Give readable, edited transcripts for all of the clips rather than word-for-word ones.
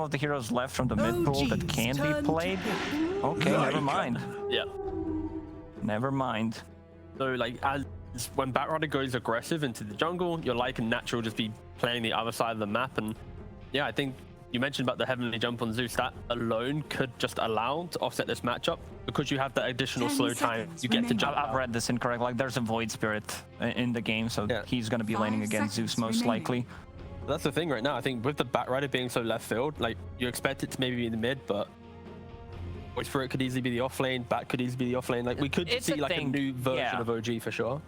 of the heroes left from the mid pool that can be played. Okay, never mind. Yeah. Never mind. So like when Batrider goes aggressive into the jungle, your Lycan natural just be playing the other side of the map. And yeah, I think you mentioned about the heavenly jump on Zeus. That alone could just allow to offset this matchup because you have that additional slow time. You get to jump. I've read this incorrect. Like there's a Void Spirit in the game, so he's going to be laning against Zeus most likely. That's the thing right now. I think with the Batrider being so left field, like you expect it to maybe be in the mid, but Void Spirit could easily be the off lane. Bat could easily be the off lane. Like we could see like a new version of OG for sure.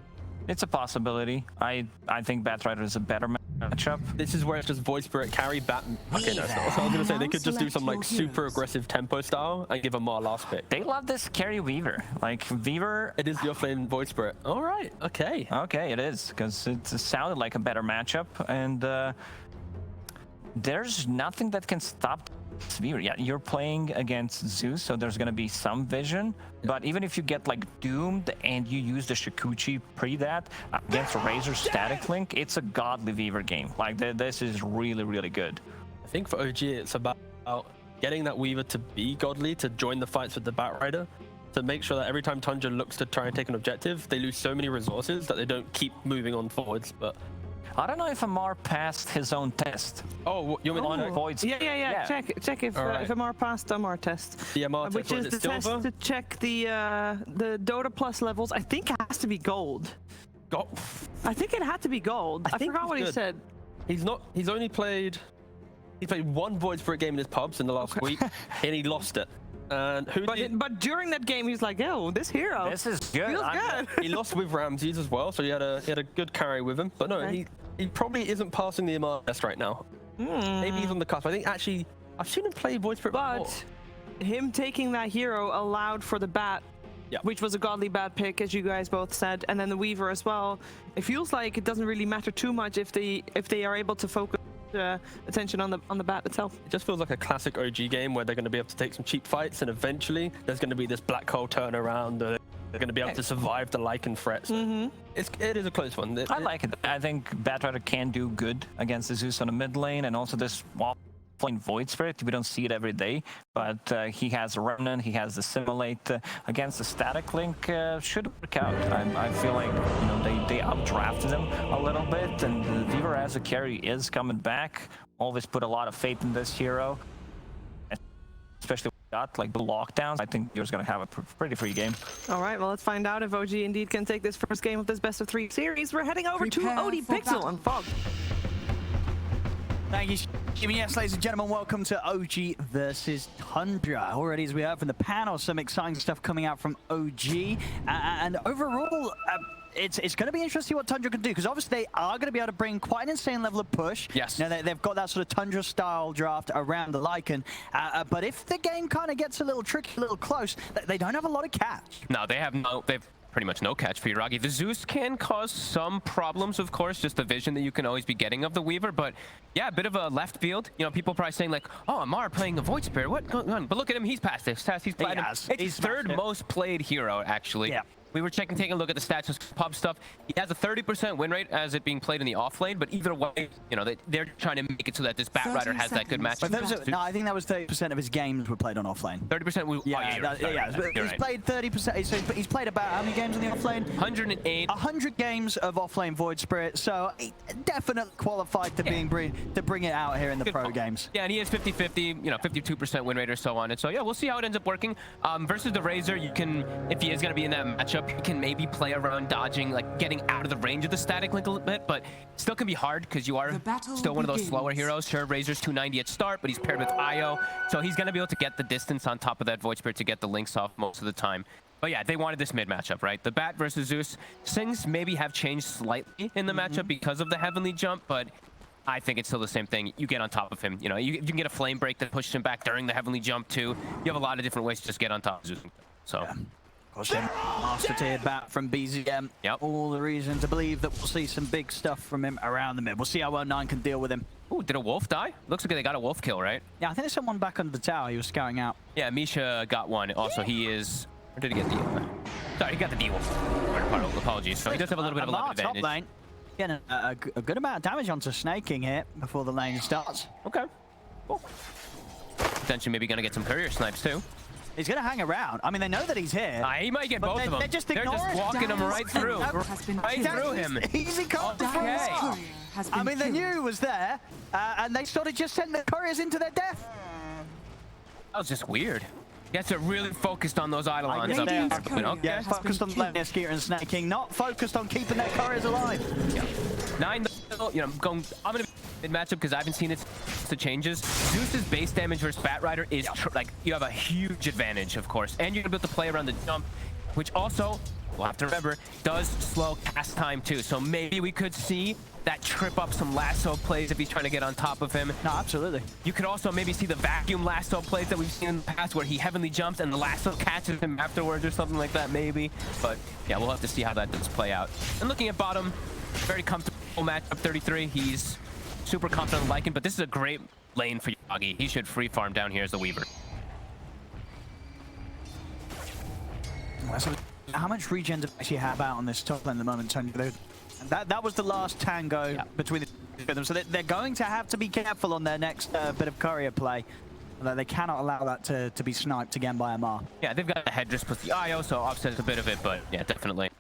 It's a possibility. I think Batrider is a better matchup. This is where it's just Void Spirit carry Bat. Okay, no, so I was gonna say they could just do some like super aggressive tempo style and give him more last pick. They love this carry Weaver. Like Weaver. It is the offlane Void Spirit. All right. Okay. Okay, it is because it sounded like a better matchup, and there's nothing that can stop Weaver. Yeah, you're playing against Zeus, so there's gonna be some vision. But even if you get like doomed and you use the Shikuchi pre that against a Razor static link, it's a godly Weaver game. Like this is really, really good. I think for OG, it's about getting that Weaver to be godly, to join the fights with the Batrider, to make sure that every time Tundra looks to try and take an objective, they lose so many resources that they don't keep moving on forwards. But I don't know if Amar passed his own test. Oh, you mean on Voids? Yeah. Check if Amar passed Amar test. The Amar test, which is the test to check the Dota Plus levels. I think it has to be gold. I think it had to be gold. I forgot what he said. He's not. He's only played. He played one Void Spirit game in his pubs in the last week, and he lost it. And but during that game, he's like, "Yo, this hero, this is good. Feels good." He lost with Ramses as well, so he had a good carry with him. But no, he probably isn't passing the Amar test right now. Maybe he's on the cusp. I think actually I've seen him play Void Spirit before. But him taking that hero allowed for the Bat, which was a godly Bat pick, as you guys both said, and then the Weaver as well. It feels like it doesn't really matter too much if they are able to focus attention on the Bat itself. It just feels like a classic OG game where they're going to be able to take some cheap fights, and eventually there's going to be this black hole turnaround. They're going to be able to survive the Lycan threat. So it is a close one. I like it. I think Batrider can do good against the Zeus on the mid lane, and also this offlane Void Spirit. We don't see it every day, but he has a Remnant, he has the Simulate against the Static Link. Should work out. I feel like they outdrafted him a little bit, and the Weaver as a carry is coming back. Always put a lot of faith in this hero, especially with got like the lockdowns. I think you're going to have a pretty free game. All right, well, let's find out if OG indeed can take this first game of this best of 3 series. We're heading over to OD Pixel and Fog. Thank you, Jimmy. Yes, ladies and gentlemen, welcome to OG versus Tundra. Already, as we heard from the panel, some exciting stuff coming out from OG. And overall, it's going to be interesting what Tundra can do, because obviously they are going to be able to bring quite an insane level of push. Yes. They've got that sort of Tundra-style draft around the Lycan. But if the game kind of gets a little tricky, a little close, they don't have a lot of catch. No, they've pretty much no catch for Yuragi. The Zeus can cause some problems, of course, just the vision that you can always be getting of the Weaver, but yeah, a bit of a left field. People probably saying like, oh, Amar playing a Void Spirit, what going on? But look at him, he's past this test, he's platinum. It's his third most played hero, actually. Yeah. We were taking a look at the stats, just pub stuff. He has a 30% win rate as it being played in the off lane, but either way, they're trying to make it so that this Batrider has that good matchup. No, I think that was 30% of his games were played on off lane. 30%? He's played 30%. So he's played about how many games on the off lane? 108. 100 games of off lane Void Spirit, so he definitely qualified to bring it out here in the pro games. Yeah, and he has 50-50, 52% win rate or so on it. So yeah, we'll see how it ends up working. Versus the Razor, you can, if he is going to be in that matchup, you can maybe play around dodging, like getting out of the range of the static link a little bit, but still can be hard because you are still one of those slower heroes. Sure, Razor's 290 at start, but he's paired with Io, so he's going to be able to get the distance on top of that Void Spirit to get the links off most of the time. But yeah, they wanted this mid matchup, right? The Bat versus Zeus. Things maybe have changed slightly in the matchup because of the heavenly jump, but I think it's still the same thing. You get on top of him. You can get a flame break that pushes him back during the heavenly jump too. You have a lot of different ways to just get on top of Zeus. So. Yeah. Master tiered bat from BZM. Yep. All the reason to believe that we'll see some big stuff from him around the mid. We'll see how well Nine can deal with him. Ooh, did a wolf die? Looks like they got a wolf kill, right? Yeah, I think there's someone back under the tower. He was scouting out. Yeah, Misha got one. Also, he is... Where did he get the... Sorry, he got the D-wolf. Apologies. So he does have a little bit of a level advantage. Top lane. Getting a good amount of damage onto Snaking here before the lane starts. Okay. Cool. extension, maybe gonna get some courier snipes too. He's going to hang around. I mean, they know that he's here. He might get both of them. They're just They're ignoring just walking him right through. Right through him. Easy call. Okay. I mean, they knew he was there, and they started just sending the couriers into their death. That was just weird. Yes, they're really focused on those Eidolons up there. Okay. Yeah, focused on letting their Skeeter and snaking, not focused on keeping their couriers alive. Yeah. 9, you know, I'm gonna mid matchup because I haven't seen it to changes. Zeus's base damage versus Bat Rider is like you have a huge advantage, of course, and you're gonna be able to play around the jump, which also we'll have to remember does slow cast time too. So maybe we could see that trip up some lasso plays if he's trying to get on top of him. No, absolutely. You could also maybe see the vacuum lasso plays that we've seen in the past where he heavenly jumps and the lasso catches him afterwards or something like that maybe. But yeah, we'll have to see how that does play out. And looking at bottom, very comfortable matchup 33. He's super confident in Lycan, but this is a great lane for Yagi. He should free farm down here as the Weaver. How much regen do they actually have out on this top lane at the moment, Tony? That was the last tango between the two of them, so they're going to have to be careful on their next bit of courier play. Although they cannot allow that to be sniped again by Amar. Yeah, they've got the Headress plus the IO, so offsets a bit of it, but yeah, definitely.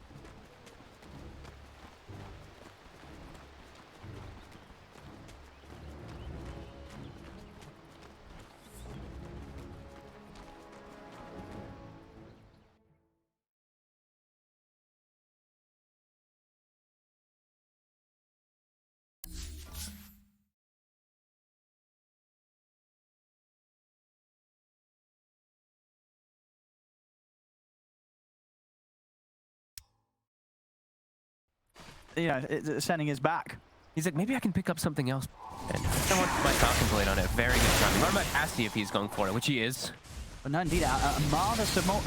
You know, sending his back. He's like, maybe I can pick up something else. And someone might contemplate on it. Very good timing. What about Cassie if he's going for it, which he is? But no, indeed, Amar the support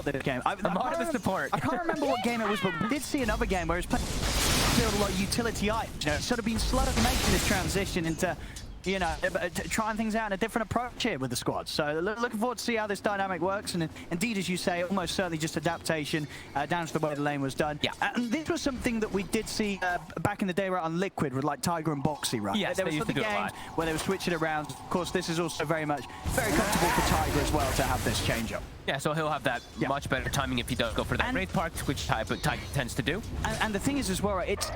this game. Amar the support. I can't remember what game it was, but we did see another game where he was playing a lot of utility items. You know, sort of been slow to making this transition into, you know, trying things out in a different approach here with the squad. So looking forward to see how this dynamic works. And indeed, as you say, almost certainly just adaptation down to the way the lane was done. Yeah. And this was something that we did see back in the day right on Liquid with like Tiger and Boxy, right? Yes, there was the games where they were switching around. Of course, this is also very comfortable for Tiger as well to have this change up. Yeah, so he'll have that much better timing if he does go for that Wraith Park, which Tiger tends to do. And the thing is as well, right, it's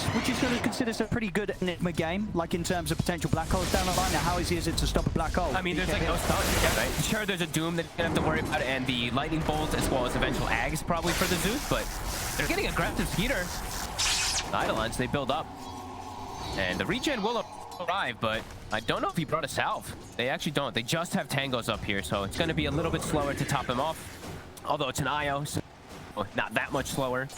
which is going to consider a pretty good Enigma game, like in terms of potential black holes down the line. Now, how easy is it to stop a black hole? I mean, there's like no stun, right? Sure, there's a Doom that you have to worry about, and the Lightning Bolts as well as eventual Ags probably for the Zeus, but they're getting aggressive Skeeter. The Eidolons, they build up. And the regen will arrive, but I don't know if he brought a salve. They actually don't. They just have tangos up here, so it's going to be a little bit slower to top him off. Although it's an IO, so not that much slower.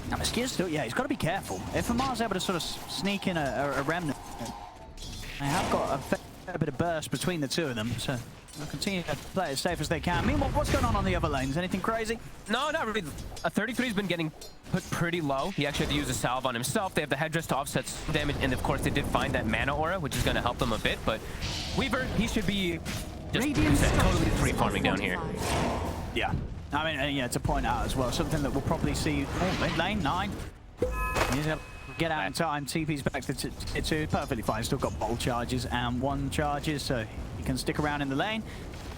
Now, Skeeter's still, he's got to be careful. If Amar's able to sort of sneak in a remnant, they have got a fair bit of burst between the two of them, so they'll continue to play as safe as they can. Meanwhile, what's going on the other lanes? Anything crazy? No, not really. A 33's been getting put pretty low. He actually had to use a salve on himself. They have the Headdress to offset damage, and of course they did find that mana aura, which is going to help them a bit, but Weaver, he should be just totally free farming down here. Yeah. I mean, to point out as well, something that we'll probably see mid lane, 9. He's gonna get out in time. TP's back to 2, perfectly fine. Still got bolt charges and 1 charges, so he can stick around in the lane.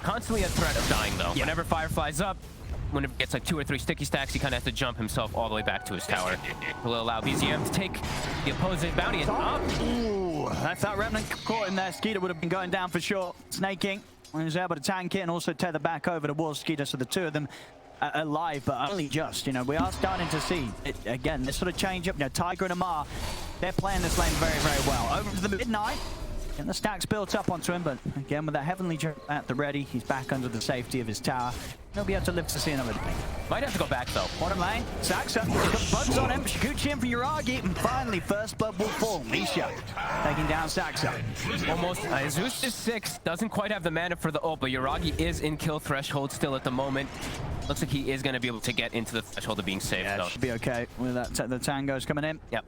Constantly a threat of dying though. Whenever fire flies up, when it gets like 2 or 3 sticky stacks, he kind of has to jump himself all the way back to his tower. Will allow BZM to take the opposing bounty and up. Ooh, that's that remnant caught him there. Skeeter would have been going down for sure. Snaking. He was able to tank it and also tether back over towards Skeeter, so the two of them alive, but only just. You know, we are starting to see it again. This sort of change up. You know, Tiger and Amar, they're playing this lane very, very well. Over to the midnight, and the stacks built up onto him, but again with that heavenly jump at the ready, he's back under the safety of his tower. He'll be able to live to see another day. Might have to go back though. Bottom lane, Saxa, he's got bugs on him. Shikuchi in from Yuragi, and finally first blood will fall. Misha taking down Saxa. Almost. Zeus is 6, doesn't quite have the mana for the ult, but Yuragi is in kill threshold still at the moment. Looks like he is going to be able to get into the threshold of being safe. Yeah, should be okay with that. The tangos coming in. Yep.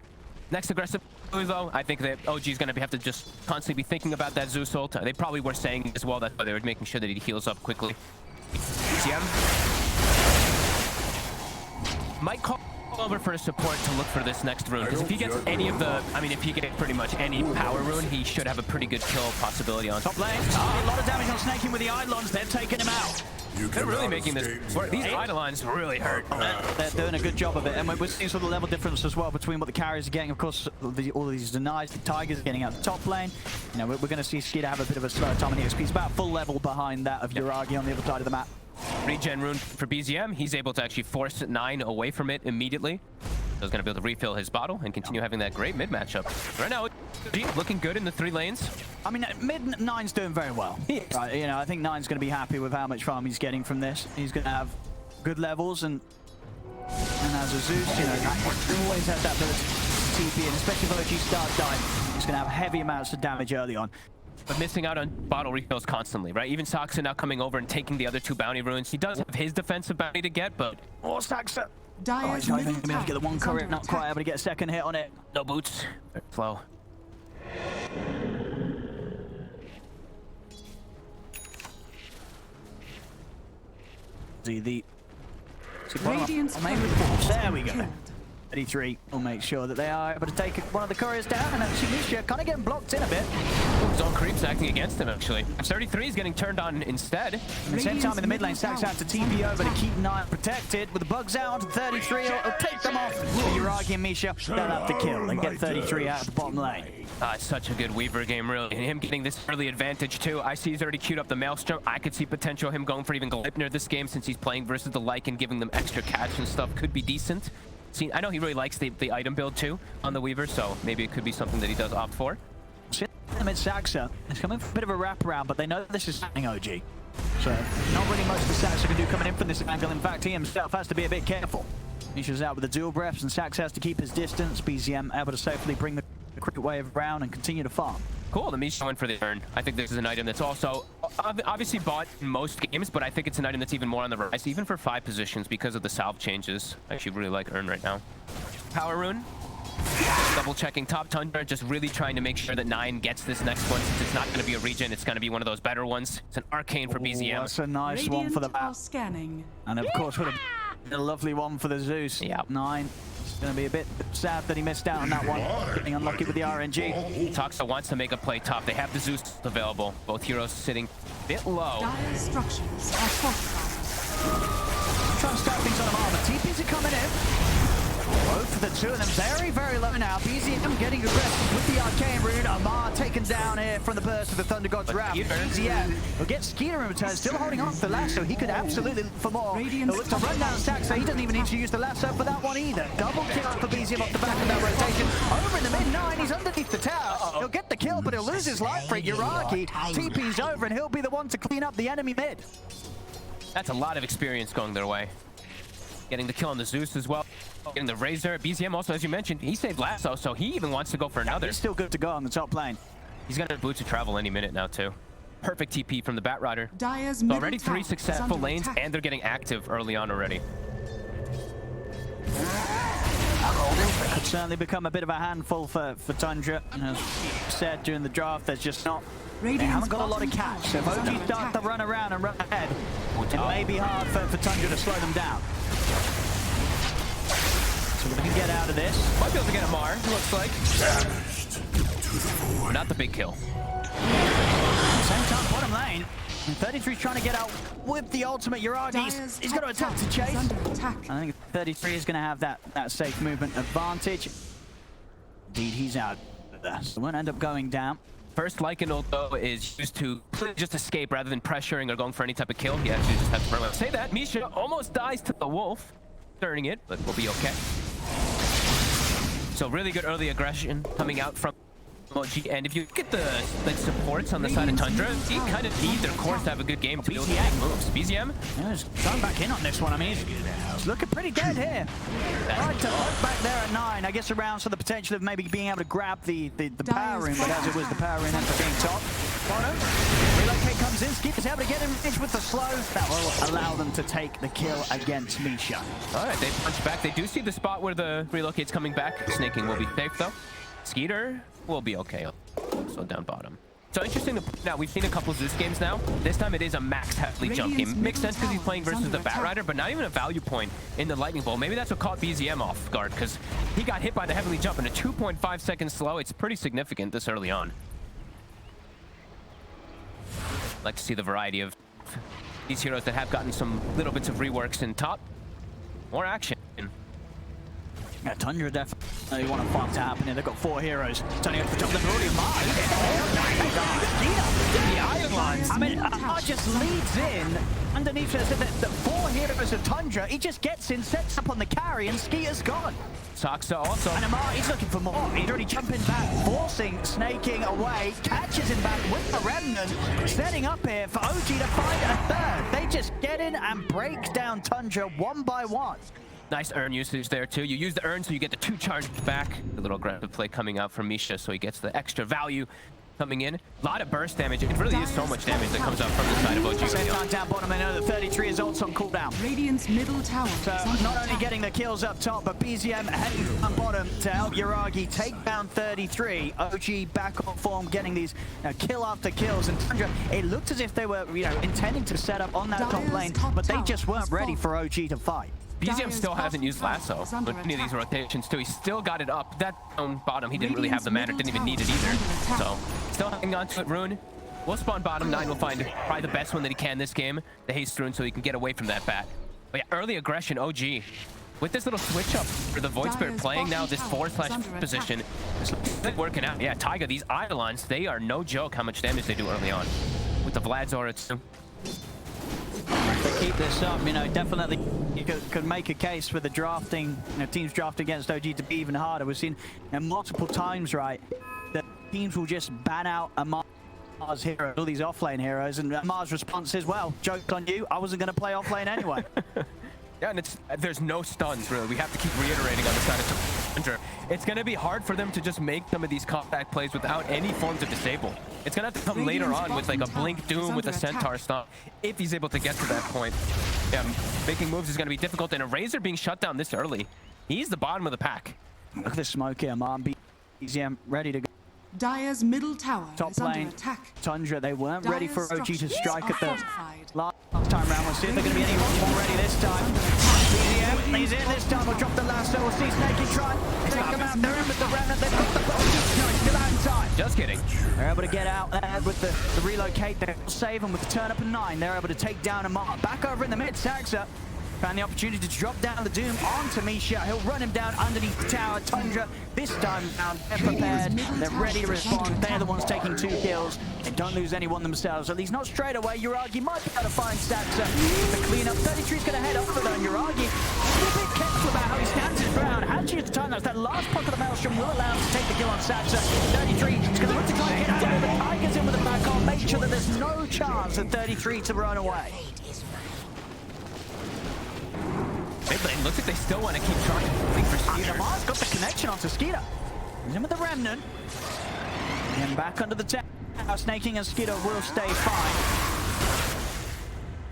Next aggressive move, though, I think that OG is going to have to just constantly be thinking about that Zeus ult. They probably were saying as well that they were making sure that he heals up quickly. BZM might call over for his support to look for this next rune. Because if he gets any of the, I mean, if he gets pretty much any power rune, he should have a pretty good kill possibility on top lane. A lot of damage on Snaking with the Eidolons. They've taken him out. They're really making this work. These Eidolons really hurt. They're doing a good job of it, and we're seeing sort of level difference as well between what the carriers are getting. Of course, all of these denies, the Tigers are getting out the top lane. You know, we're going to see Skeeter have a bit of a slower time on the XP. He's about full level behind that of Yuragi on the other side of the map. Regen rune for BZM. He's able to actually force 9 away from it immediately. So he's going to be able to refill his bottle and continue having that great mid matchup. Right now, looking good in the 3 lanes. I mean, mid 9's doing very well. Right, you know, I think 9's going to be happy with how much farm he's getting from this. He's going to have good levels, and as a Zeus, you know, he always has that ability to TP, and especially if OG starts dying, he's going to have heavy amounts of damage early on. But missing out on bottle refills constantly, right? Even Saxa now coming over and taking the other 2 bounty runes. He does have his defensive bounty to get, but... Oh, Saxa! Oh, he's not even going to be able to get the one courier, not quite able to get a second hit on it. No boots. Very slow. The Radiant's there we go. 33 will make sure that they are able to take one of the couriers down, and actually Misha kind of getting blocked in a bit. His own creeps acting against him, actually. 33 is getting turned on instead. At the same time, in the mid lane, Sax out to TP over to keep 9 protected. With the bugs out onto 33, it'll take them off. Yuragi and Misha, they'll have to kill and get 33 out of the bottom lane. It's such a good Weaver game, really. And him getting this early advantage, too. I see he's already queued up the Maelstrom. I could see potential him going for even Gleipnir this game, since he's playing versus the Lycan, giving them extra catch and stuff. Could be decent. See, I know he really likes the item build, too, on the Weaver, so maybe it could be something that he does opt for. Mid Saxa is coming for a bit of a wraparound, but they know this is happening, OG. So, not really much the Saxa can do coming in from this angle. In fact, he himself has to be a bit careful. Misha's out with the dual breaths, and Sax has to keep his distance. BZM able to safely bring the cricket wave around and continue to farm. Cool, the Misha went for the urn. I think this is an item that's also obviously bought in most games, but I think it's an item that's even more on the rise, even for 5 positions because of the salve changes. I actually really like urn right now. Power rune. Double checking top Tundra, just really trying to make sure that 9 gets this next one. Since it's not going to be a regen, it's going to be one of those better ones. It's an arcane for BZM. That's a nice one for the map. Scanning. And of course, what a lovely one for the Zeus. Yeah. 9. It's going to be a bit sad that he missed out on that one. Getting unlucky with the RNG. Toxa wants to make a play top. They have the Zeus available. Both heroes sitting a bit low. Dire structures are fortified. Trying to start things on him, but TPs are coming in. Both of the 2 of them very, very low now. BZM getting aggressive with the Arcane Rune. Amar taken down here from the burst of the Thunder God's Wrath. BZM will get Skeeter in return, still holding on to the lasso. He could absolutely look for more. He'll look to run down Saxa. He doesn't even need to use the lasso for that one either. Double kill for BZM off the back of that rotation. Over in the mid 9, he's underneath the tower. He'll get the kill, but he'll lose his life for it. Yuragi TP's over, and he'll be the one to clean up the enemy mid. That's a lot of experience going their way. Getting the kill on the Zeus as well. Getting the Razor. BZM also, as you mentioned, he saved lasso, so he even wants to go for another. He's still good to go on the top lane. He's got a boot to travel any minute now, too. Perfect TP from the Bat Rider. Dire's So already 3 successful lanes, attack. and they're getting active early on already. Could certainly become a bit of a handful for Tundra. And as said during the draft, there's just not... They haven't got a lot of catch. So if OG start to run around and run ahead, it may be hard for Tundra to slow them down. So we can get out of this. Might be able to get a Mar, looks like. Not the big kill. Same time, bottom lane. And 33's trying to get out with the ultimate. Yuragi, he's got to attempt to chase. I think 33 is going to have that safe movement advantage. Indeed, he's out of that. So won't end up going down. First Lycan ult, though, is used to just escape rather than pressuring or going for any type of kill. He actually just has to run away. Say that, Misha almost dies to the wolf. Turning it, but we'll be okay. So really good early aggression coming out from OG. And if you look at the supports on the side of Tundra, you kind of need their cores to have a good game to be able to make moves. BZM? Yeah, he's going back in on this one. I mean, he's looking pretty dead here. Tried to look back there at 9. I guess around for the potential of maybe being able to grab the power rune, but as it was, the power rune ends up being top. Relocate comes in. Skeeter's able to get him with the slow. That will allow them to take the kill against Misha. All right, they punch back. They do see the spot where the relocate's coming back. Snaking will be safe, though. Skeeter will be okay. So down bottom. So interesting to point out, we've seen a couple Zeus games now. This time it is a max heavily jump game. Makes sense because he's playing versus the Batrider, but not even a value point in the Lightning Bolt. Maybe that's what caught BZM off guard, because he got hit by the heavily jump in a 2.5 second slow. It's pretty significant this early on. Like to see the variety of these heroes that have gotten some little bits of reworks in top. More action. Yeah, Tundra definitely want to fight to happen here. They've got 4 heroes turning up the top. They've already marked. The Iron Lines. I mean, Amar just leads in underneath the 4 heroes of Tundra. He just gets in, sets up on the carry, and Skeeter's gone. Saksa also. And Amar, he's looking for more. He's already jumping back, forcing, snaking away, catches him back with the Remnant, setting up here for OG to find a third. They just get in and break down Tundra one by one. Nice urn usage there too. You use the urn so you get the 2 charges back. A little aggressive play coming out from Misha, so he gets the extra value coming in. A lot of burst damage. It really is so much damage that comes out from the side of OG. Same time down bottom, they know that 33 is also on cooldown. Radiant's middle tower. So not only getting the kills up top, but BZM heading on bottom to help Yuragi take down 33. OG back on form, getting these kill after kills. And Tundra, it looked as if they were intending to set up on that top lane, but they just weren't ready for OG to fight. BZM still hasn't used Lasso with any of these rotations too. He still got it up. That on bottom, he didn't really have the mana, didn't even need it either. So still hanging on to it. Rune will spawn bottom. 9 will find probably the best one that he can this game, the haste rune, so he can get away from that bat. But yeah, early aggression, OG. With this little switch up for the Void Spirit playing now this 4/5 position, it's working out. Yeah, Taiga, these Eidolons, they are no joke how much damage they do early on. With the Vlad Zora too. If they keep this up, definitely you could make a case for the drafting, teams drafting against OG to be even harder. We've seen multiple times, right, that teams will just ban out Amar's heroes, all these offlane heroes, and Amar's response is, well, joke's on you, I wasn't going to play offlane anyway. Yeah, and there's no stuns, really. We have to keep reiterating on the side of Tundra. It's going to be hard for them to just make some of these comeback plays without any forms of disable. It's going to have to come later on with like a Blink Doom with a Centaur stun, if he's able to get to that point. Yeah, making moves is going to be difficult, and a Razor being shut down this early. He's the bottom of the pack. Look at the smoke here, Amar, BZM ready to go. Dire's middle tower Top is under lane, attack. Tundra, they weren't ready for OG to strike at the fortified. last time round. We'll see if they're going to be any more ready this time. BZM, he's in this time. We'll drop the lasso. We'll see Snakey try. Take them out. They're in with the Remnant. They've got the ball. No, it's still out in time. Just kidding. They're able to get out there with the relocate. They'll save them with the turn up and 9. They're able to take down Amar. Back over in the mid, Saxa found the opportunity to drop down the Doom onto Misha. He'll run him down underneath the tower. Tundra, this time round, they're prepared. They're ready to respond. They're the ones taking 2 kills. They don't lose anyone themselves. At least not straight away. Yuragi might be able to find Saxa. The cleanup. 33's going to head over there. And Yuragi, a bit careful about how he stands his ground. Had to use the time. That last puck of the Maelstrom will allow him to take the kill on Saxa. 33 is going to look to try and get out of it. Tiger's in with the back on. Make sure that there's no chance at 33 to run away. Mid lane looks like they still want to keep trying for Skeeter. Amar's got the connection onto Skeeter. He's in with the Remnant. And back under the tower. Snaking and Skeeter will stay fine.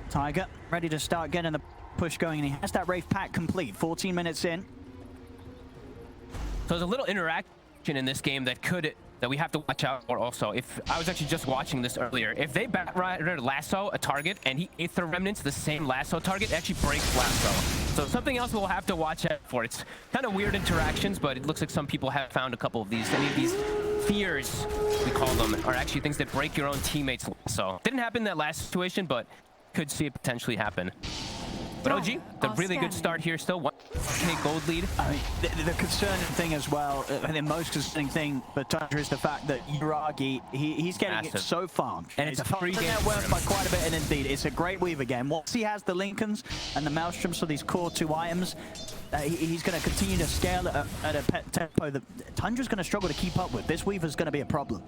Tiger ready to start getting the push going, and he has that Wraith pack complete. 14 minutes in. So there's a little interaction in this game that we have to watch out for also. If I was actually just watching this earlier, if they Batrider lasso a target and he Aether Remnants the same lasso target, it actually breaks lasso. So something else we'll have to watch out for. It's kind of weird interactions, but it looks like some people have found a couple of these. Any of these fears, we call them, are actually things that break your own teammates' lasso. Didn't happen in that last situation, but could see it potentially happen. But OG, the really good start here still. 1K gold lead. I mean, the concerning thing as well, and the most concerning thing for Tundra is the fact that Yuragi, he's getting it so farmed. And it's a free game. Worth by quite a bit, and indeed, it's a great Weaver game. Once he has the Lincolns and the Maelstroms, so these core 2 items, he's going to continue to scale at a tempo that Tundra's going to struggle to keep up with. This Weaver's going to be a problem.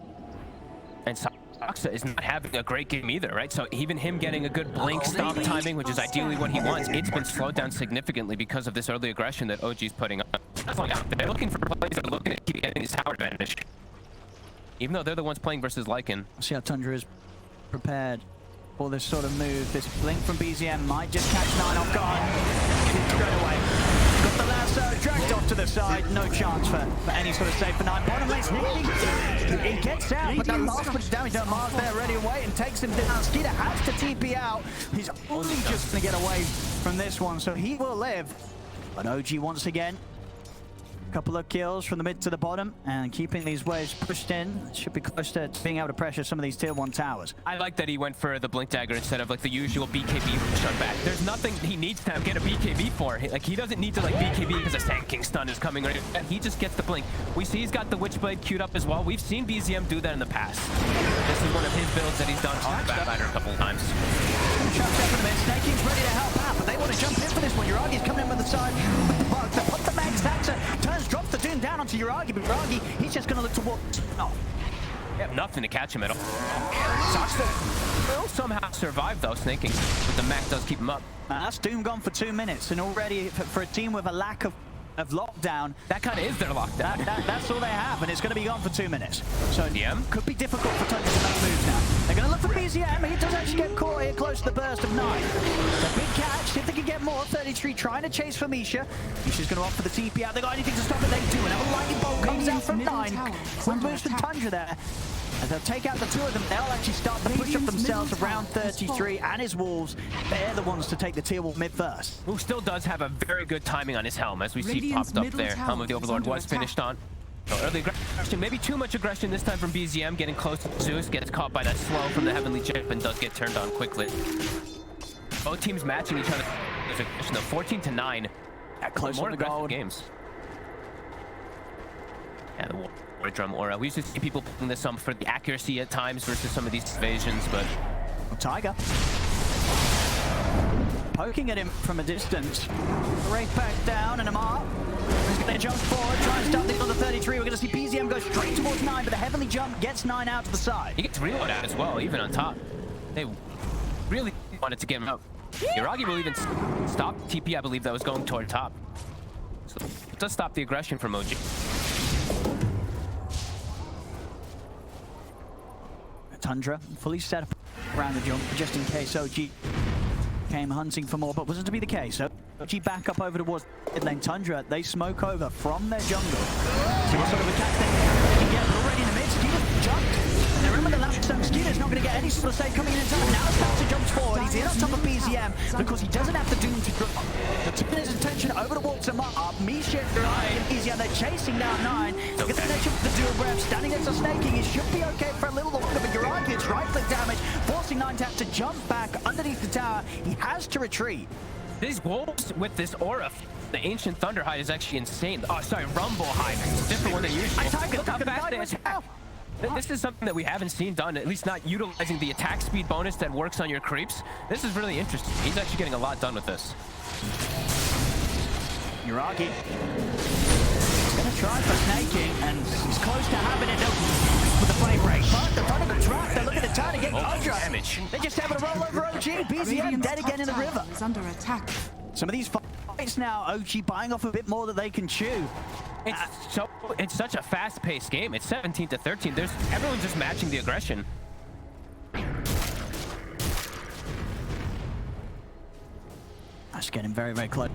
And Saksa is not having a great game either, right? So even him getting a good blink stomp timing, which is ideally what he wants, it's been slowed down significantly because of this early aggression that OG's putting up. They're looking for plays that are looking to keep getting this tower advantage. Even though they're the ones playing versus Lycan. See how Tundra is prepared for this sort of move. This blink from BZM might just catch 9 off guard. Straight away. Got the lasso, dragged off to the side. No chance for any sort of save for 9. Bottom lane sneaking. He gets out, but that last bit of damage on Mars there ready away and takes him down. Skeeter has to TP out. He's only just going to get away from this one, so he will live. But OG once again, a couple of kills from the mid to the bottom, and keeping these waves pushed in. Should be close to being able to pressure some of these tier 1 towers. I like that he went for the blink dagger instead of like the usual BKB shut back. There's nothing he needs to get a BKB for. Like he doesn't need to like BKB because a Sand King stun is coming. He just gets the blink. We see he's got the Witchblade queued up as well. We've seen BZM do that in the past. This is one of his builds that he's done on the Backbiter a couple of times. Snake King's ready to help out, but they want to jump in for this one. Uragi's coming in with the side with the bug. They put the max taxer, turns, drops the Doom down onto Uragi, but Uragi, he's just going to look towards. Oh. They have nothing to catch him at all. Will somehow survive though, Snake King, but the Mac does keep him up. That's Doom gone for 2 minutes, and already for a team with a lack of lockdown, that kind of is their lockdown. That's all they have, and it's going to be gone for 2 minutes. So BZM could be difficult for Tundra to make moves now. They're going to look for BZM. He does actually get caught here close to the burst of 9. The big catch, see if they can get more. 33 trying to chase for Misha. Misha's going to opt for the TP out. They got anything to stop it, they do. Another lightning bolt comes out from 9. Quick moves from Tundra there. As they'll take out the 2 of them, they'll actually start to push up themselves around 33, and his Wolves, they're the ones to take the tier 1 mid first. Who still does have a very good timing on his helm, as we see popped up there. Helm of the Overlord was finished on. So early aggression, maybe too much aggression this time from BZM, getting close to Zeus, gets caught by that slow from the Heavenly Chip and does get turned on quickly. Both teams matching each other. There's aggression though, 14-9. Close more on the aggressive gold. games. Yeah, the War Drum aura. We used to see people putting this on for the accuracy at times versus some of these evasions, but Tiger poking at him from a distance. Right back down, and Amar is going to jump forward, try and stop the other 33. We're going to see BZM go straight towards 9, but the Heavenly Jump gets 9 out to the side. he gets reload out as well, even on top. They really wanted to get him out. Uragi will even stop TP, I believe, that was going toward top. So it does stop the aggression from OG. Tundra fully set up around the jump just in case OG came hunting for more, but wasn't to be the case. So OG back up over towards mid lane. Tundra, they smoke over from their jungle. So what sort of attack they can get, but already in the mid, Skeeter jumped. And remember the last time, Skeeter's not going to get any sort of save coming in time. Now Spencer jumps forward, he's in on top of BZM because he doesn't have the Doom to drop. So turn his attention over towards him up. Misha and BZM, they're chasing down 9. Get the connection with the dual breath, standing next to Snake King. It should be okay for a little longer, but Uragi gets right click damage, forcing 9 tap to jump back underneath the tower. He has to retreat. These wolves with this aura, the ancient Thunderhide is actually insane. Oh, sorry, Rumble Hide. It's a different one than usual. Look how fast they attack. This is something that we haven't seen done, at least not utilizing the attack speed bonus that works on your creeps. This is really interesting. He's actually getting a lot done with this. Uragi is going to try for Snake King, and he's close to having it with the flame break. But the front of the trap, they're looking to turn again. Damage. They're just having to roll over OG. BZM dead again in the river. Is under attack. Some of these fights now, OG buying off a bit more than they can chew. It's such a fast-paced game. It's 17-13. Everyone's just matching the aggression. That's getting very, very close.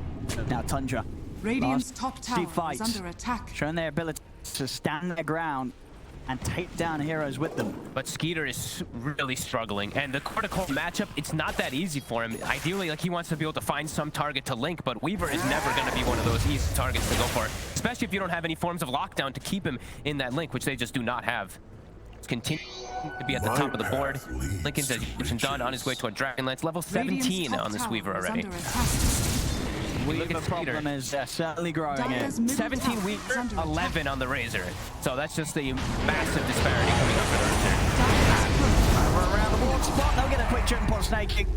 Now Tundra. Radiant's top tower fights, is under attack. showing their ability to stand their ground and take down heroes with them. But Skeeter is really struggling, and the critical matchup, it's not that easy for him. Ideally, like, he wants to be able to find some target to link, but Weaver is never going to be one of those easy targets to go for, especially if you don't have any forms of lockdown to keep him in that link, which they just do not have. He's continuing to be at the top of the board. Lincoln's, as you mentioned, done on his way to a Dragonlance, level 17 on this Weaver already. The problem is certainly growing here. 17 Weaver, 11 on the Razor. So that's just a massive disparity coming up for those two. Over around the wall spot, they'll get a quick jump on Snake King.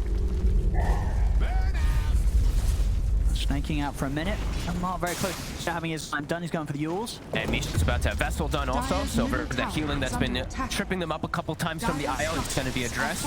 Snaking out for a minute. Amar very close. having his time done. He's going for the Yules. And Misha's about to have Vessel done also, Dire's so middle the tower healing that's is been under attack. tripping them up a couple times from the IO is going to be addressed.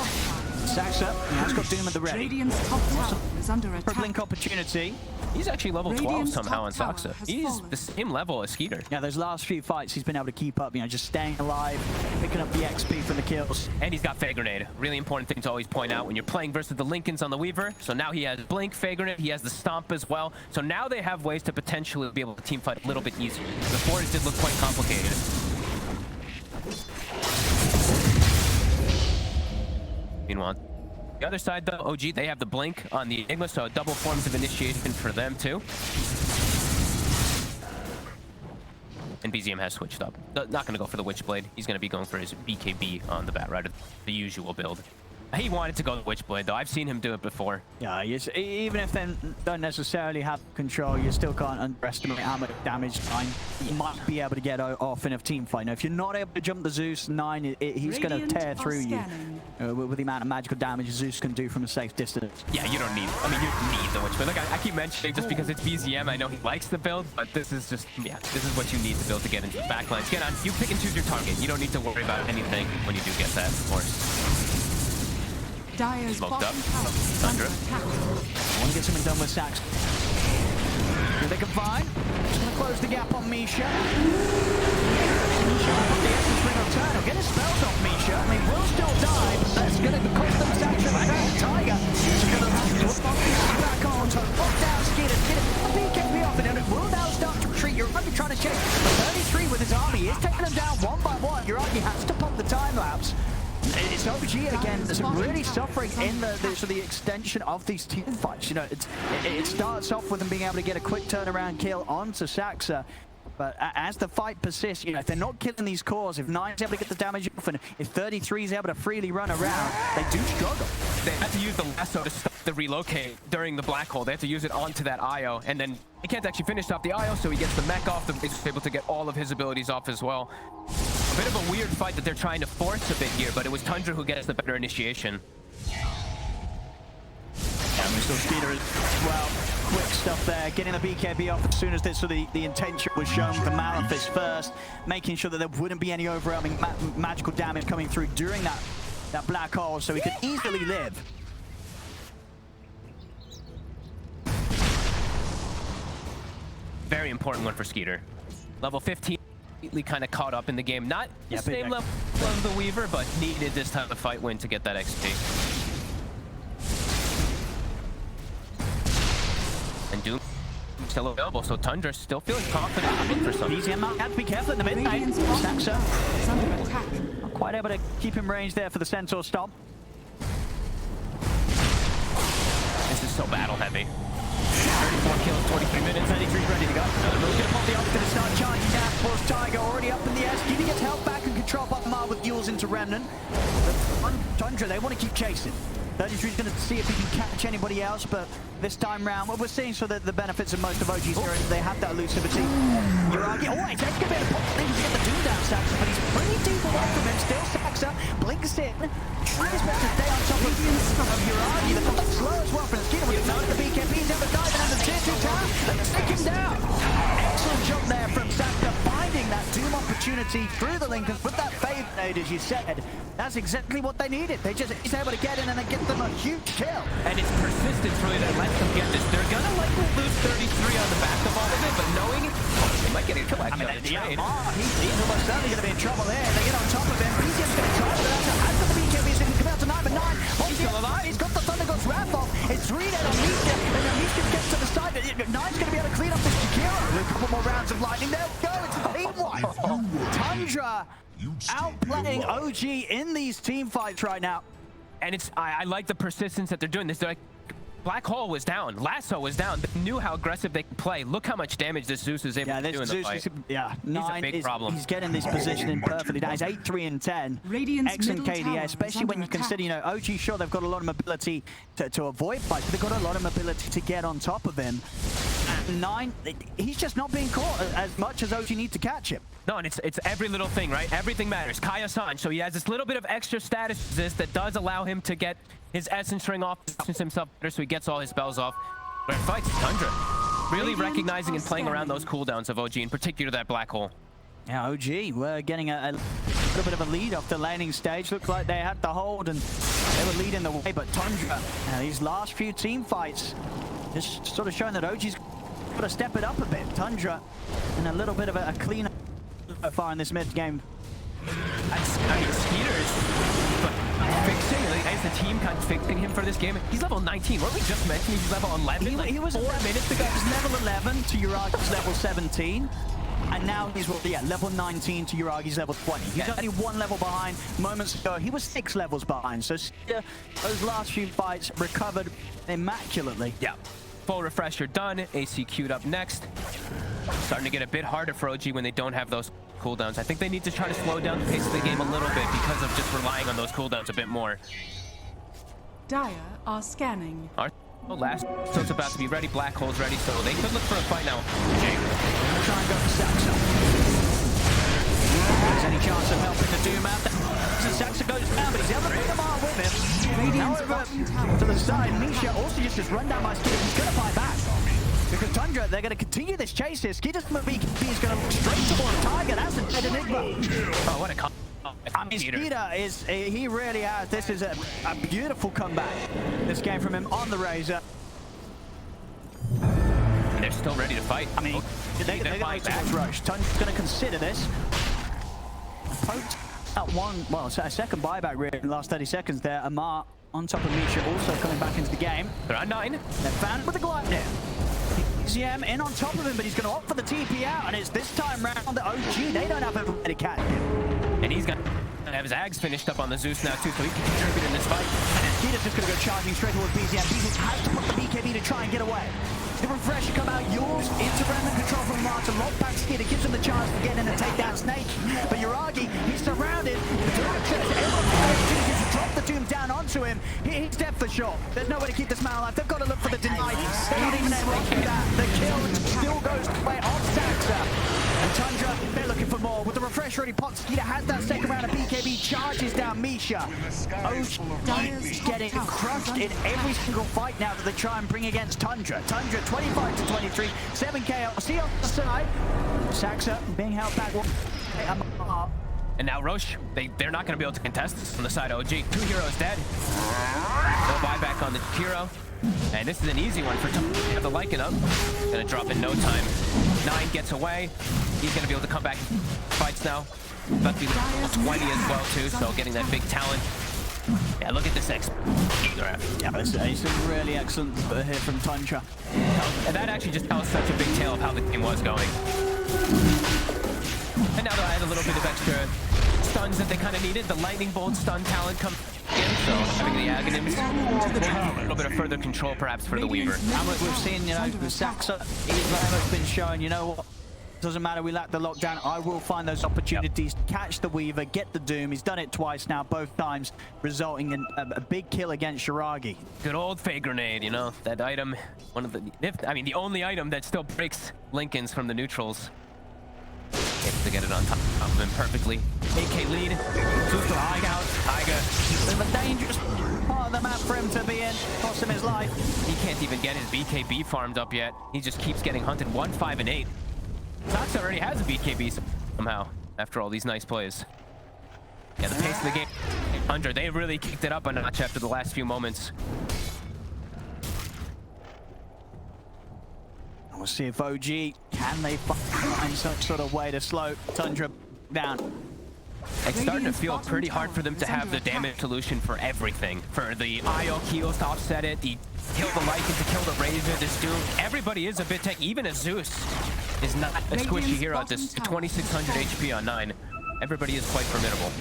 Saxa, he has got Doom at the ready. Radiant's top tower is under For a attack. blink opportunity. He's actually level 12 Radiant's somehow on top tower Saxa. has He's fallen. the same level as Skeeter. Yeah, those last few fights he's been able to keep up, you know, just staying alive, picking up the XP from the kills. And he's got Fey Grenade. Really important thing to always point out when you're playing versus the Lincolns on the Weaver. So now he has Blink, Fey Grenade, he has the Stomp as well. So now they have ways to potentially be able to team fight a little bit easier. Before it did look quite complicated. Meanwhile, the other side though, OG, they have the Blink on the Enigma, so double forms of initiation for them too. And BZM has switched up. Not going to go for the Witchblade. He's going to be going for his BKB on the Bat Rider, the usual build. He wanted to go the Witchblade though. I've seen him do it before. Yeah, even if they don't necessarily have control, you still can't underestimate how much damage 9 might be able to get off in a team fight. Now, if you're not able to jump the Zeus, 9, he's going to tear through you with the amount of magical damage Zeus can do from a safe distance. Yeah, you don't need, I mean, you need the Witchblade. Like, I keep mentioning just because it's BZM, I know he likes the build, but this is just, yeah, this is what you need to build to get into the backlines. Get on, you pick and choose your target. You don't need to worry about anything when you do get that, of course. Dire's Smoked up. bottom tower is under Thundra. attack. I want to get something done with Sax. If they can find, just going to close the gap on Misha. Misha will put the essence ring on turn. He'll get his spells off Misha. I mean, will still die, but that's going to cost them Sax and Tiger. He's going to have to back on to lock down Skeeter. Skeeter, BKB off, and it will now start to retreat. You're only trying to chase 33 with his army. He's taking them down one by one. Your army has to pop the time lapse. It's OG again. There's really suffering in the extension of these team fights. You know, it starts off with them being able to get a quick turnaround kill onto Saxa. But as the fight persists, you know, if they're not killing these cores, if 9's able to get the damage off, and if 33 is able to freely run around, they do struggle. They have to use the lasso to stop the relocate during the black hole. They have to use it onto that IO, and then he can't actually finish off the IO, so he gets the mech off. He's able to get all of his abilities off as well. A bit of a weird fight that they're trying to force a bit here, but it was Tundra who gets the better initiation. And we still Skeeter as well. Quick stuff there, getting the BKB off as soon as this, so the intention was shown for Malefice first, making sure that there wouldn't be any overwhelming magical damage coming through during that black hole, so he could easily live. Very important one for Skeeter. Level 15, kind of caught up in the game. Not the same level of the Weaver, but needed this type of fight win to get that XP. And Doom still available, so Tundra still feeling confident to look for something. BZM might have to be careful in the mid lane. Saxa is under attack. not quite able to keep him ranged there for the Centaur stop. This is so battle heavy. 34 kills, 23 minutes. 33 ready to go. We're gonna pop the ult, gonna start charging down towards Tiger, already up in the air. Keeping his health back and control up Mar with Yules into Remnant. But Tundra, they want to keep chasing. 33's going to see if he can catch anybody else, but this time round, what we're seeing, so that the benefits of most of OG's heroes, they have that elusivity. You're arguing, oh, it's actually going to pop things to get the Doom down, Saxa, but he's pretty deep away from him. Still Saxa blinks in, trying his best to stay on top of Uragi. The ball slow as well for the Skeeter with the BKB. He's able to dive into the tier 2 tower and take him down. Excellent job there from Saxa, finding that Doom opportunity through the Lincoln with that fade nade, as you said. That's exactly what they needed. He's able to get in and then get them a huge kill. And it's persistence really that lets them get this. They're gonna likely lose 33 on the back of all of it, but knowing they might get a kill actually on the trade. He's almost certainly going to be in trouble here. They get on top of him. He's just going to try to has got the BKB, so he can come out to 9, but 9. He's still alive. He's got the Thunderous wrap off. It's 3 dead on Misha, and then Misha gets to the side. 9's going to be able to clean up this Shakira. A couple more rounds of lightning. There we go. It's a team wipe. Tundra outplaying OG in these team fights right now. And it's I like the persistence that they're doing this. They're like, Black Hole was down, Lasso was down. They knew how aggressive they could play. Look how much damage this Zeus is able to do in the fight. Yeah, he's a big problem. He's getting this positioning perfectly down. He's 8-3 and 10. Excellent KDA, especially when you consider, you know, OG, sure, they've got a lot of mobility to avoid fights, but they've got a lot of mobility to get on top of him. At 9, he's just not being caught as much as OG need to catch him. No, and it's every little thing, right? Everything matters. Kaya-san, so he has this little bit of extra status resist that does allow him to get his essence ring off, himself better, so he gets all his spells off. But it fights Tundra. Really recognizing and playing around those cooldowns of OG, in particular that black hole. Yeah, OG, we're getting a little bit of a lead off the laning stage. Looked like they had the hold and they were leading the way, but Tundra, these last few team fights, just sort of showing that OG's got to step it up a bit. Tundra, and a little bit of a clean up so far in this mid game. I mean, Skeeter's fixing, is the team kind of fixing him for this game? He's level 19. Weren't we just mentioning he's level 11? He was 4 minutes ago. He was level 11 to Uragi's level 17. And now he's, level 19 to Uragi's level 20. He's only 1 level behind. Moments ago, he was 6 levels behind. So those last few fights recovered immaculately. Yeah. Full refresher done. AC queued up next. Starting to get a bit harder for OG when they don't have those cooldowns. I think they need to try to slow down the pace of the game a little bit because of just relying on those cooldowns a bit more. Dire are scanning. Our last so's about to be ready. Black hole's ready, so they could look for a fight now. Jake. Try and go for Saxa. There's any chance of helping the Doom out there? Saxa goes down, but he's able to pick him up with him. Radiant's However, bottom tower to the is side, under Misha attack. also just run down by Skeeter. He's going to fight back. Because Tundra, they're going to continue this chase here. Skeeter's BKB is going to look straight towards Tiger. That's a dead Enigma. Oh, what a combo. I mean, Skeeter is, he really has. This is a beautiful comeback. This game from him on the Razor. They're still ready to fight. I mean, they're going to make towards Roche. Tundra's going to consider this. Poked at a second buyback really in the last 30 seconds there. Amar on top of Misha also coming back into the game. They're on 9. They're found with the glide there. ZM in on top of him, but he's going to opt for the TP out, and it's this time round the OG. They don't have everybody to catch him. And he's going to have his Ags finished up on the Zeus now too, so he can contribute in this fight. And Skeeter's just going to go charging straight towards BZM. BZM has to put the BKB to try and get away. The refresh come out, Yules into random control from Mars to lock back Skeeter, gives him the chance to get in and take down Snake. But Uragi, he's surrounded. To drop the Doom down onto him. He's dead for sure. There's no way to keep this man alive. They've got to look for the deny. They're not even able to do that. The kill still goes the way of Saxa. And Tundra, they're looking for more. With the refresh already popped, Skeeter has that second round of BKB, charges down Misha. O's getting crushed in every single fight now that they try and bring against Tundra. Tundra 25 to 23, 7k. See on the side. Saxa being held back. And now Roche, they're not going to be able to contest this on the side of OG. 2 heroes dead. No buyback on the hero. And this is an easy one for Tundra. They have the Lycan up. Gonna drop in no time. 9 gets away. He's gonna be able to come back and fights now. About to be 20 as well too, so getting that big talent. Yeah, look at this draft. Yeah, it's a really excellent here from Tundra. And that actually just tells such a big tale of how the game was going. And now they'll add a little bit of extra stuns that they kind of needed. The lightning bolt stun talent comes in, so having the Aghanims, a little bit of further control perhaps for the Weaver. And we've seen, the Saxa, he's been shown, you know what? Doesn't matter, we lack the lockdown. I will find those opportunities to catch the Weaver, get the Doom. He's done it twice now, both times, resulting in a big kill against Shiragi. Good old Fade Grenade, you know, that item, the only item that still breaks Lincolns from the neutrals. Able to get it on top of him perfectly. AK lead, Zeus to high out, Tiger. It's a dangerous part of the map for him to be in, cost him his life. He can't even get his BKB farmed up yet. He just keeps getting hunted 1, 5, and 8. Sox already has a BKB somehow, after all these nice plays. Yeah, the pace of the game, Tundra, they really kicked it up a notch after the last few moments. We'll see if OG, can they find some sort of way to slow Tundra down? It's starting to feel pretty hard for them to have the damage solution for everything. For the IO kills to offset it, the kill the Lycan to kill the Razor, this Doom. Everybody is a bit tech, even a Zeus is not a squishy hero at this 2600 HP on 9. Everybody is quite formidable.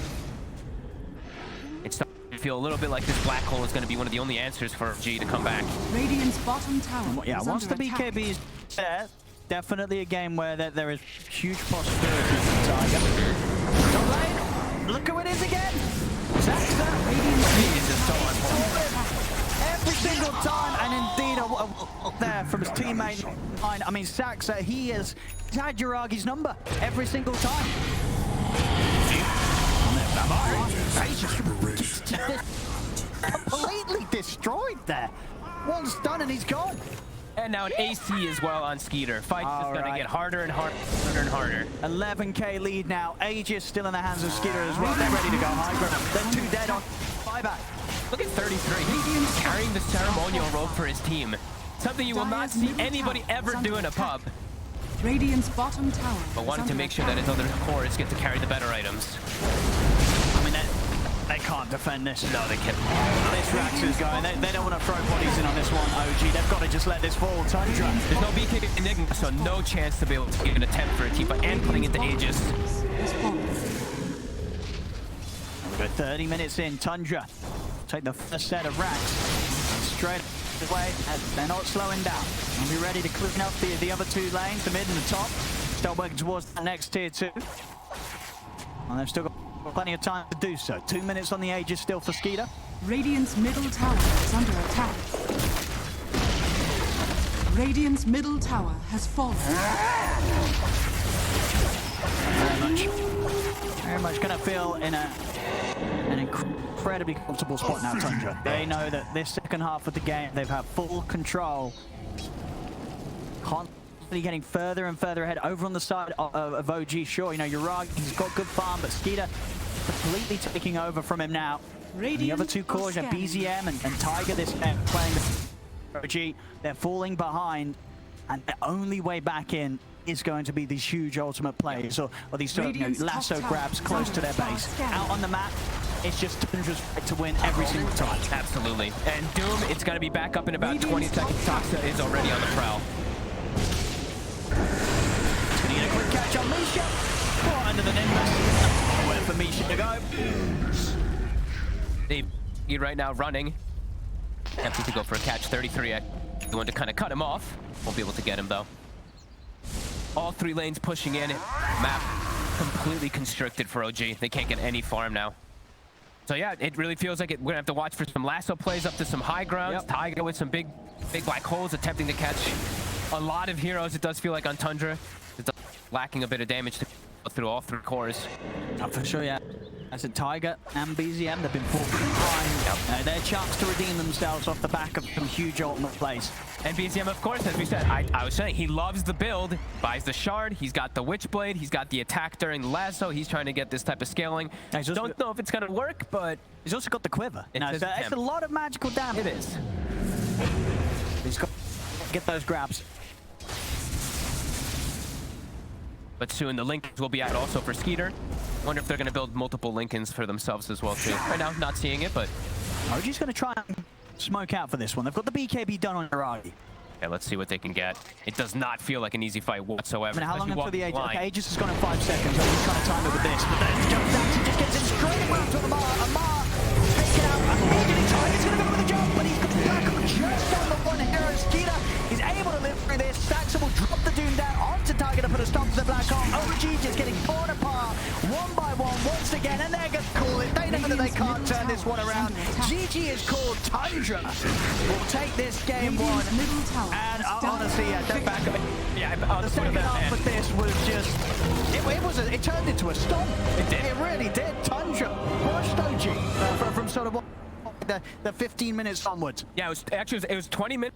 It's starting to feel a little bit like this black hole is going to be one of the only answers for G to come back. Radiant's bottom tower Yeah, is once the under attack. BKB is there, definitely a game where there is huge possibility for Tiger. Top lane, look who it is again! Saxa, He is just so on point. every single time, and indeed there from his teammate. I mean, Saxa, he's had Uragi's number every single time. Completely destroyed there. One stun and he's gone. And now an AC as well on Skeeter. Fight's just All gonna right. get harder and harder and harder. 11k lead now. Aegis still in the hands of Skeeter as well. They're ready to go high ground. They're 2 dead on buyback. Look at 33. He's carrying the ceremonial rope for his team. Something you will not see anybody ever do in a pub. Radiant's bottom tower. But wanted to make sure that his other cores get to carry the better items. I mean, they can't defend this. No, they can't. This Rax is going. They don't want to throw bodies in on this one, OG. They've got to just let this fall. Tundra. There's no BK Enigma, so no chance to be able to give an attempt for a team fight and playing into Aegis. We're 30 minutes in. Tundra take the first set of Rax straight away. They're not slowing down. And be ready to clean up the other 2 lanes, the mid and the top. Start working towards the next tier 2. And they've still got plenty of time to do so. 2 minutes on the Aegis still for Skeeter. Radiant's middle tower is under attack. Radiant's middle tower has fallen. Very much gonna feel in an incredibly comfortable spot now, Tundra. They know that this second half of the game, they've had full control. Constantly getting further and further ahead. Over on the side of OG, sure, you know, Urag, he's got good farm, but Skeeter completely taking over from him now. The other 2 cores, BZM and Tiger, this game playing the OG. They're falling behind, and the only way back in is going to be these huge ultimate plays or these sort of lasso grabs close to their base. Out on the map, it's just Tundra's fight to win every single time. Absolutely. And Doom, it's going to be back up in about 20 seconds. Toxa is already on the prowl. He's going to get a quick catch on Misha. Caught under the Nimbus. Where for Misha to go. He right now running. Empty to go for a catch. 33. The one to kind of cut him off. Won't be able to get him though. All 3 lanes pushing in. Map completely constricted for OG. They can't get any farm now. So yeah, it really feels like we're gonna have to watch for some lasso plays up to some high grounds. Yep. Tiger with some big black holes attempting to catch a lot of heroes. It does feel like on Tundra. It's lacking a bit of damage to go through all 3 cores. Oh, for sure, yeah. As a Tiger and BZM, they've been forfeiting prime. Their chance to redeem themselves off the back of some huge ultimate plays. And BZM, of course, as we said, I was saying, he loves the build, buys the shard, he's got the Witchblade, he's got the attack during the lasso, he's trying to get this type of scaling. Don't know if it's going to work, but... He's also got the quiver. It's a lot of magical damage. It is. He's got to get those grabs. But soon the Lincolns will be out also for Skeeter. Wonder if they're going to build multiple Lincolns for themselves as well, too. Right now, not seeing it, but... OG's going to try and smoke out for this one. They've got the BKB done on Uragi. Yeah, let's see what they can get. It does not feel like an easy fight whatsoever. I mean, how long until the Aegis? line. Okay, Aegis has gone in 5 seconds. OG's trying to time it with this. But then jumps down, he just gets in straight away to Amar. Amar taken out. Immediately Tiger's going to go for the jump, but he's got the back up just on the one hero. Skeeter is able to live through this. Saxon will drop the Doom down onto Tiger to put a stop to the Black Hole. OG just getting torn apart one by one once again, and they're going to call it. They know that they can't turn this one around. GG is called. Tundra will take this game 1. And honestly, yeah, don't back up. Yeah, The second half of this was just... It turned into a stomp. It did. It really did. Tundra pushed OG from sort of the 15 minutes onwards. Yeah, it was 20 minutes.